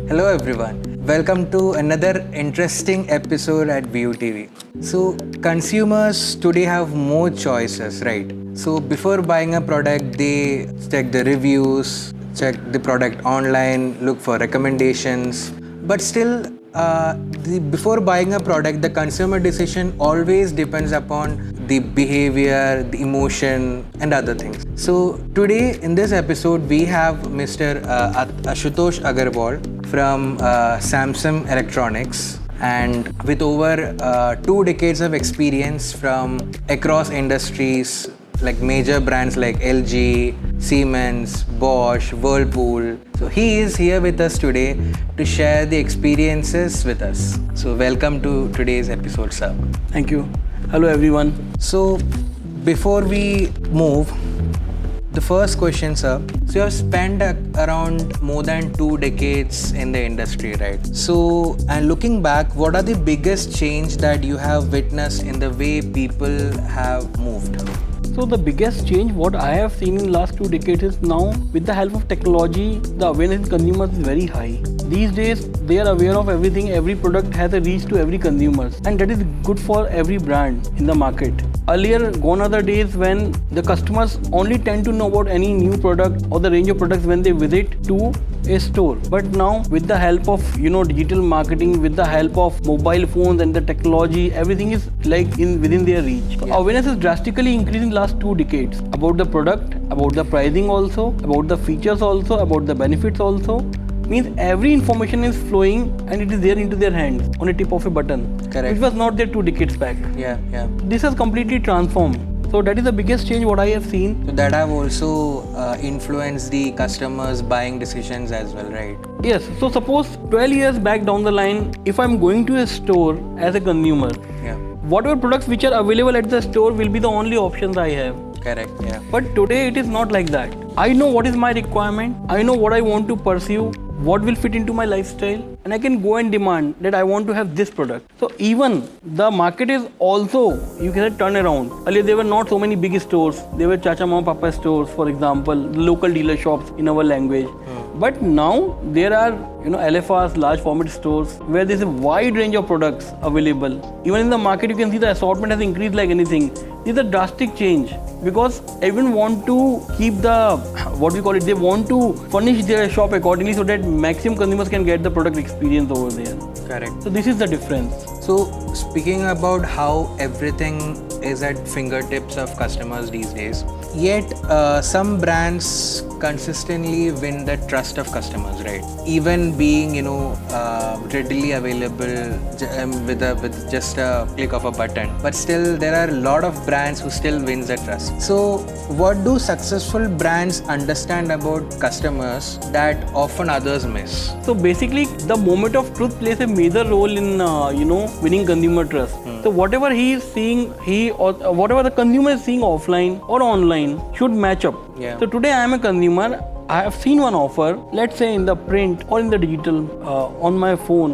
Hello everyone. Welcome to another interesting episode at VUTV. So consumers today have more choices, right? So before buying a product, they check the reviews, check the product online, look for recommendations. But still, before buying a product, the consumer decision always depends upon the behavior, the emotion, and other things. So today in this episode, we have Mr. Ashutosh Agrawal from Samsung Electronics, and with over 2 decades of experience from across industries like major brands like LG, Siemens, Bosch, Whirlpool. So he is here with us today to share the experiences with us. So welcome to today's episode, sir. Thank you. Hello everyone. So before we move, the first question, sir. So you have spent around more than 2 decades in the industry, right? So, and looking back, what are the biggest change that you have witnessed in the way people have moved? So the biggest change what I have seen in last 2 decades is now with the help of technology, the awareness in consumers is very high. These days they are aware of everything, every product has a reach to every consumer, and that is good for every brand in the market. Earlier, gone are the days when the customers only tend to know about any new product or the range of products when they visit to a store. But now with the help of digital marketing, with the help of mobile phones and the technology, everything is like within their reach. So awareness is drastically increasing last 2 decades about the product, about the pricing also, about the features also, about the benefits also. Means every information is flowing and it is there into their hands on a tip of a button. Correct. Which was not there 2 decades back. Yeah. This has completely transformed. So that is the biggest change what I have seen. So that have also influenced the customers' buying decisions as well, right? Yes. So suppose 12 years back down the line, if I'm going to a store as a consumer, whatever products which are available at the store will be the only options I have. Correct, yeah. But today it is not like that. I know what is my requirement. I know what I want to pursue, what will fit into my lifestyle, and I can go and demand that I want to have this product. So even the market is also, you can say, turn around. Earlier there were not so many big stores. There were Chacha Mama Papa stores, for example, local dealer shops in our language. But now there are LFRs, large format stores, where there is a wide range of products available. Even in the market you can see the assortment has increased like anything. This is a drastic change because everyone want to keep they want to furnish their shop accordingly so that maximum consumers can get the product experience over there. Correct. So this is the difference. So speaking about how everything is at fingertips of customers these days, yet some brands consistently win the trust of customers, right? Even being readily available with just a click of a button, but still there are a lot of brands who still wins the trust. So what do successful brands understand about customers that often others miss? So basically the moment of truth plays a major role in winning consumer trust. So whatever he is seeing, whatever the consumer is seeing offline or online should match up. Yeah. So today I am a consumer. I have seen one offer, let's say in the print or in the digital, on my phone,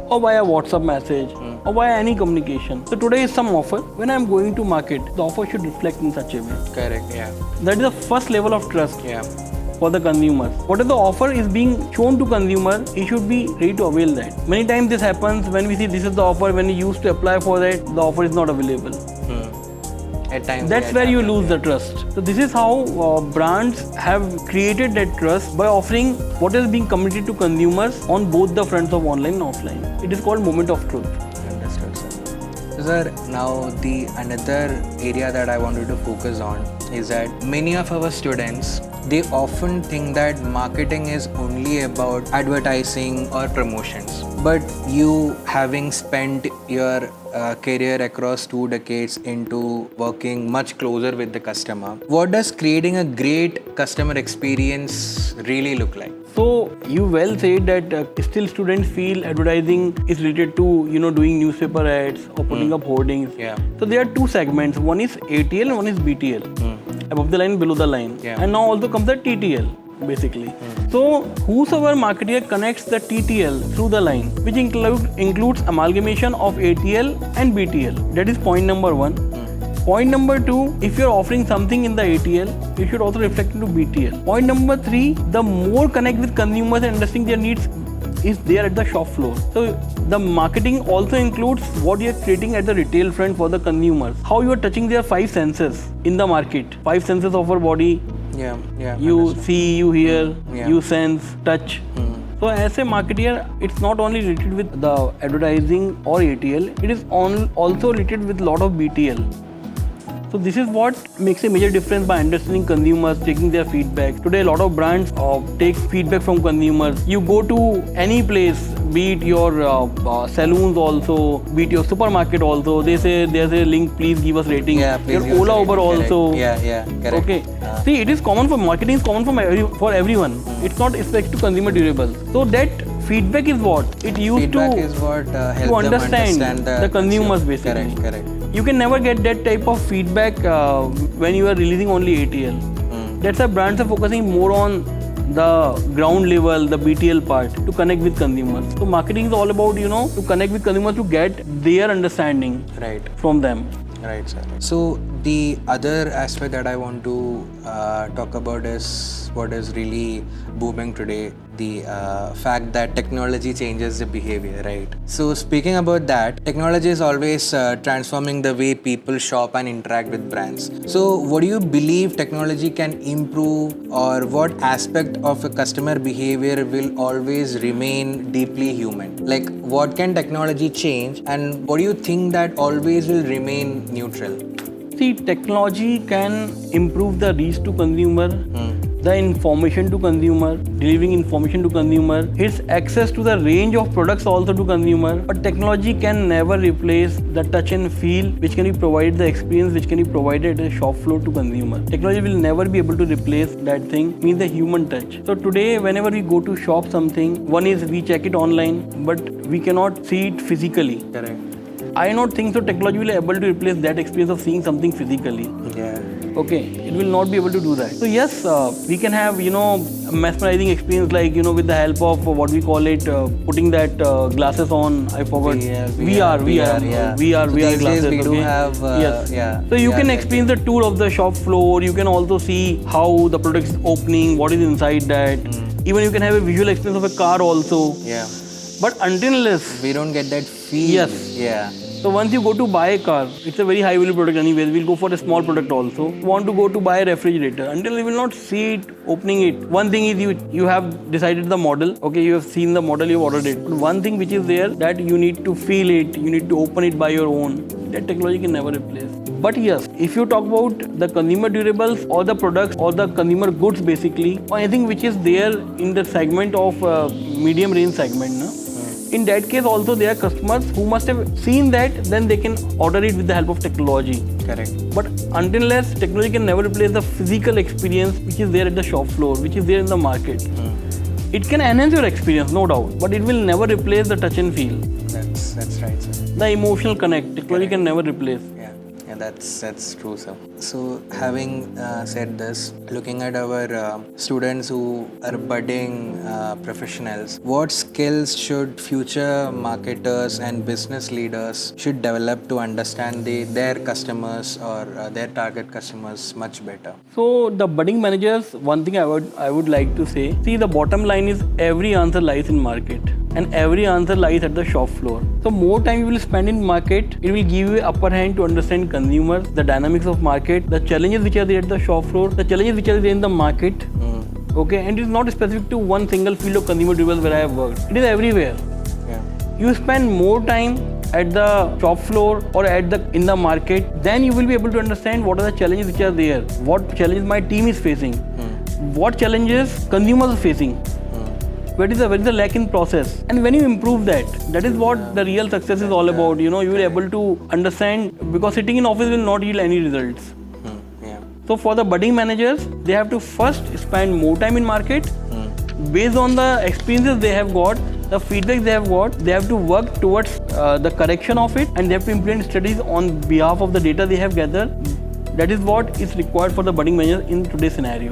or via WhatsApp message, or via any communication. So today is some offer. When I am going to market, the offer should reflect in such a way. Correct, yeah. That is the first level of trust. Yeah. For the consumers. Whatever the offer is being shown to consumer, he should be ready to avail that. Many times this happens when we see this is the offer, when we used to apply for that, the offer is not available. At times that's where you lose the trust. So this is how brands have created that trust by offering what is being committed to consumers on both the fronts of online and offline. It is called moment of truth. Understood, sir. So, sir, now the another area that I wanted to focus on is that many of our students, they often think that marketing is only about advertising or promotions. But you, having spent your career across 2 decades into working much closer with the customer, what does creating a great customer experience really look like? So you well said that still students feel advertising is related to doing newspaper ads or putting up hoardings. Yeah. So there are 2 segments. One is ATL and one is BTL. Above the line, below the line. Yeah. And now also comes the TTL. Basically. So whosoever marketer connects the TTL through the line, which includes amalgamation of ATL and BTL. That is point number 1. Point number 2, if you're offering something in the ATL, it should also reflect into BTL. Point number 3, the more connect with consumers and understanding their needs is there at the shop floor. So the marketing also includes what you are creating at the retail front for the consumers. How you are touching their 5 senses in the market. 5 senses of our body. Yeah. You understood. see, you hear, Yeah. you sense, touch. So as a marketer, it's not only related with the advertising or ATL, it is also related with a lot of BTL. So this is what makes a major difference by understanding consumers, taking their feedback. Today a lot of brands take feedback from consumers. You go to any place, be it your saloons also, be it your supermarket also, they say there's a link, please give us rating. Yeah, please your give us Ola, a Uber rating. also. Correct. Yeah, correct. Okay. See, it is common for marketing, is common for everyone. It's not specific to consumer durables. So that feedback is what it used Feedback to is what helps to them understand the consumers consumer. basically. Correct. You can never get that type of feedback when you are releasing only ATL. That's why brands are focusing more on the ground level, the BTL part to connect with consumers. So marketing is all about, to connect with consumers to get their understanding from them. Right, sir. So the other aspect that I want to talk about is what is really booming today, the fact that technology changes the behavior, right? So speaking about that, technology is always transforming the way people shop and interact with brands. So what do you believe technology can improve, or what aspect of a customer behavior will always remain deeply human? Like what can technology change, and what do you think that always will remain neutral? See, technology can improve the reach to consumer, the information to consumer, delivering information to consumer, its access to the range of products also to consumer. But technology can never replace the touch and feel which can be provided, the experience which can be provided at the shop floor to consumer. Technology will never be able to replace that thing, means the human touch. So today, whenever we go to shop something, one is we check it online, but we cannot see it physically. Correct. I do not think so technology will be able to replace that experience of seeing something physically. Yeah. Okay, it will not be able to do that. So yes, we can have, mesmerizing experience like, with the help of what we call it, putting that glasses on, I forgot. VR These glasses. days we do okay? have, yes. So you can experience the tour of the shop floor, you can also see how the product is opening, what is inside that. Even you can have a visual experience of a car also. Yeah. But until unless We don't get that feel. Yes. Yeah. So once you go to buy a car, it's a very high value product anyways, we'll go for a small product also. Want to go to buy a refrigerator, until you will not see it, opening it. One thing is you have decided the model, okay, you have seen the model, you have ordered it. But one thing which is there, that you need to feel it, you need to open it by your own. That technology can never replace. But yes, if you talk about the consumer durables or the products or the consumer goods basically, or anything which is there in the segment of medium range segment, in that case also there are customers who must have seen that, then they can order it with the help of technology. Correct. But until unless technology can never replace the physical experience which is there at the shop floor, which is there in the market. It can enhance your experience, no doubt, but it will never replace the touch and feel. That's right, sir. The emotional connect, technology can never replace. Yeah, that's true, sir. So having said this, looking at our students who are budding professionals, what skills should future marketers and business leaders should develop to understand their customers or their target customers much better? So the budding managers, one thing I would like to say, see, the bottom line is every answer lies in market. And every answer lies at the shop floor. So more time you will spend in market, it will give you an upper hand to understand consumers, the dynamics of market, the challenges which are there at the shop floor, the challenges which are there in the market. Okay, and it is not specific to one single field of consumer durables where I have worked. It is everywhere. Yeah. You spend more time at the shop floor or in the market, then you will be able to understand what are the challenges which are there, what challenges my team is facing, what challenges consumers are facing. Where is the lack in process, and when you improve that is what the real success is all about. You will be able to understand, because sitting in office will not yield any results. So for the budding managers, they have to first spend more time in market. Based on the experiences they have got, the feedback they have got, they have to work towards the correction of it, and they have to implement strategies on behalf of the data they have gathered. That is what is required for the budding manager in today's scenario.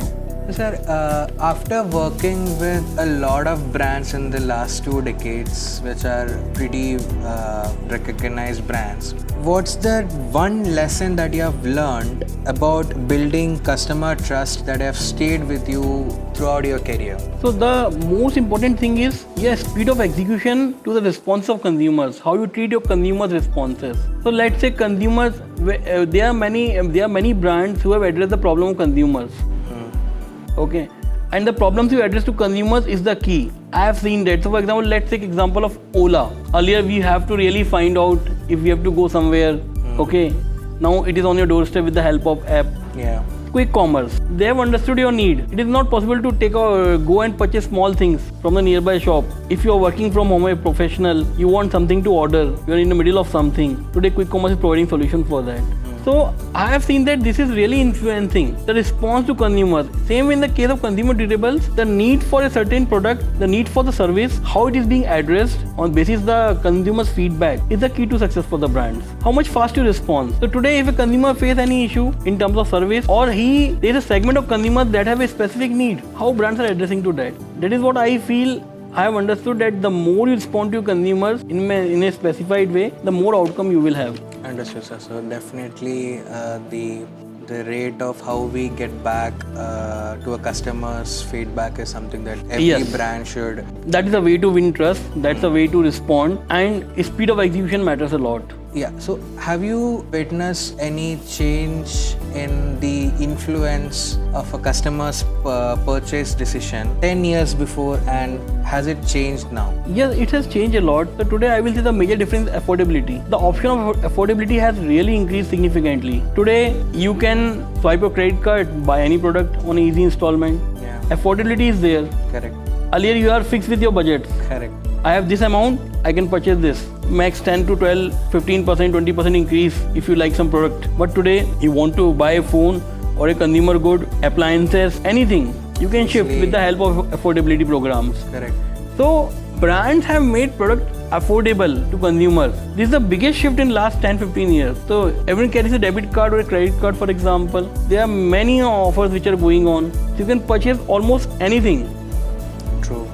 Sir, after working with a lot of brands in the last 2 decades, which are pretty recognized brands, what's the one lesson that you have learned about building customer trust that have stayed with you throughout your career? So the most important thing is speed of execution to the response of consumers. How you treat your consumers' responses. So let's say consumers, there are many brands who have addressed the problem of consumers. Okay, and the problems you address to consumers is the key. I have seen that. So for example, let's take example of Ola. Earlier we have to really find out if we have to go somewhere. Okay, now it is on your doorstep with the help of app. Yeah. Quick commerce, they have understood your need. It is not possible to go and purchase small things from the nearby shop. If you are working from home, a professional, you want something to order, you are in the middle of something. Today quick commerce is providing solutions for that. So I have seen that this is really influencing the response to consumers. Same in the case of consumer durables, the need for a certain product, the need for the service, how it is being addressed on basis the consumer's feedback is the key to success for the brands. How much fast you respond. So today if a consumer faces any issue in terms of service or there is a segment of consumers that have a specific need, how brands are addressing to that. That is what I feel. I have understood that the more you respond to consumers in a specified way, the more outcome you will have. Understood, sir. So definitely the rate of how we get back to a customer's feedback is something that every brand should. That is a way to win trust. That's a way to respond, and speed of execution matters a lot. Yeah. So have you witnessed any change in the influence of a customer's purchase decision 10 years before, and has it changed now? Yes, it has changed a lot. So today I will say the major difference is affordability. The option of affordability has really increased significantly. Today you can swipe your credit card, buy any product on easy installment. Yeah. Affordability is there. Correct. Earlier you are fixed with your budget. Correct. I have this amount, I can purchase this. Max 10 to 12, 15%, 20% increase if you like some product. But today, you want to buy a phone or a consumer good, appliances, anything. You can shift with the help of affordability programs. Correct. So, brands have made product affordable to consumers. This is the biggest shift in last 10-15 years. So, everyone carries a debit card or a credit card, for example. There are many offers which are going on. So you can purchase almost anything. True.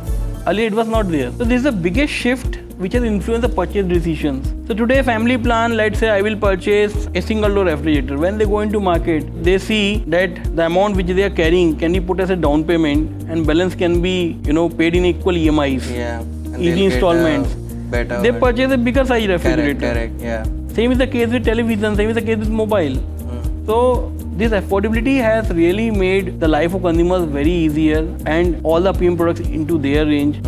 Earlier it was not there. So this is the biggest shift which has influenced the purchase decisions. So today family plan, let's say I will purchase a single door refrigerator. When they go into market, they see that the amount which they are carrying can be put as a down payment and balance can be, paid in equal EMIs. Yeah. Easy installments. They purchase a bigger size refrigerator. Correct. Yeah. Same is the case with television, same is the case with mobile. So this affordability has really made the life of consumers very easier and all the premium products into their range.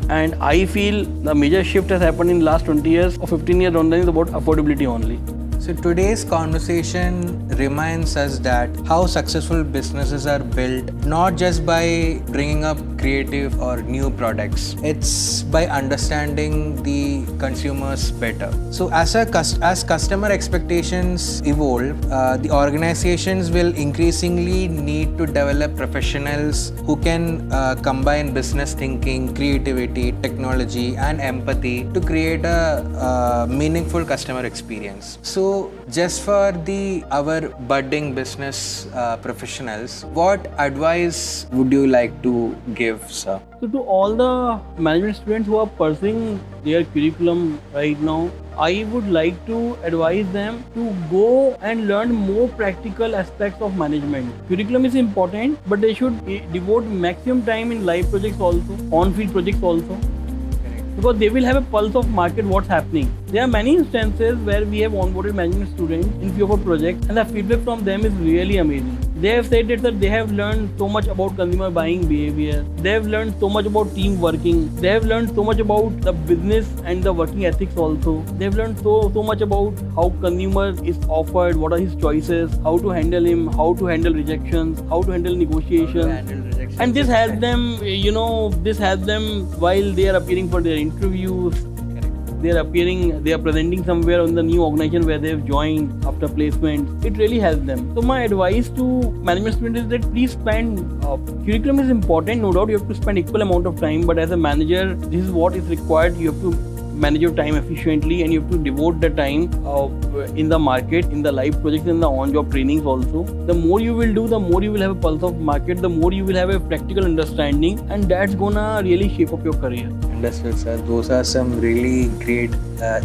And I feel the major shift has happened in last 20 years or 15 years down the line is about affordability only. So today's conversation reminds us that how successful businesses are built not just by bringing up creative or new products. It's by understanding the consumers better. So as customer expectations evolve, the organizations will increasingly need to develop professionals who can combine business thinking, creativity, technology, and empathy to create a meaningful customer experience. So just for our budding business professionals, what advice would you like to give, sir? So to all the management students who are pursuing their curriculum right now, I would like to advise them to go and learn more practical aspects of management. Curriculum is important, but they should devote maximum time in live projects also, on-field projects also. Because they will have a pulse of market, what's happening. There are many instances where we have onboarded management students in few of our projects and the feedback from them is really amazing. They have said that they have learned so much about consumer buying behavior. They have learned so much about team working. They have learned so much about the business and the working ethics also. They have learned so much about how consumer is offered, what are his choices, how to handle him, how to handle rejections, how to handle negotiations. And this helps them, while they are appearing for their interviews. They are presenting somewhere on the new organization where they have joined after placement. It really helps them. So my advice to management students is that please spend, curriculum is important, no doubt you have to spend equal amount of time, but as a manager, this is what is required. You have to manage your time efficiently, and you have to devote the time in the market, in the live projects, in the on-job trainings also. The more you will do, the more you will have a pulse of market, the more you will have a practical understanding, and that's gonna really shape up your career. Understood, sir. Those are some really great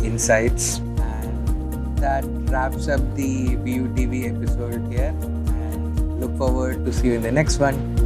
insights. And that wraps up the VUTV episode here. And look forward to see you in the next one.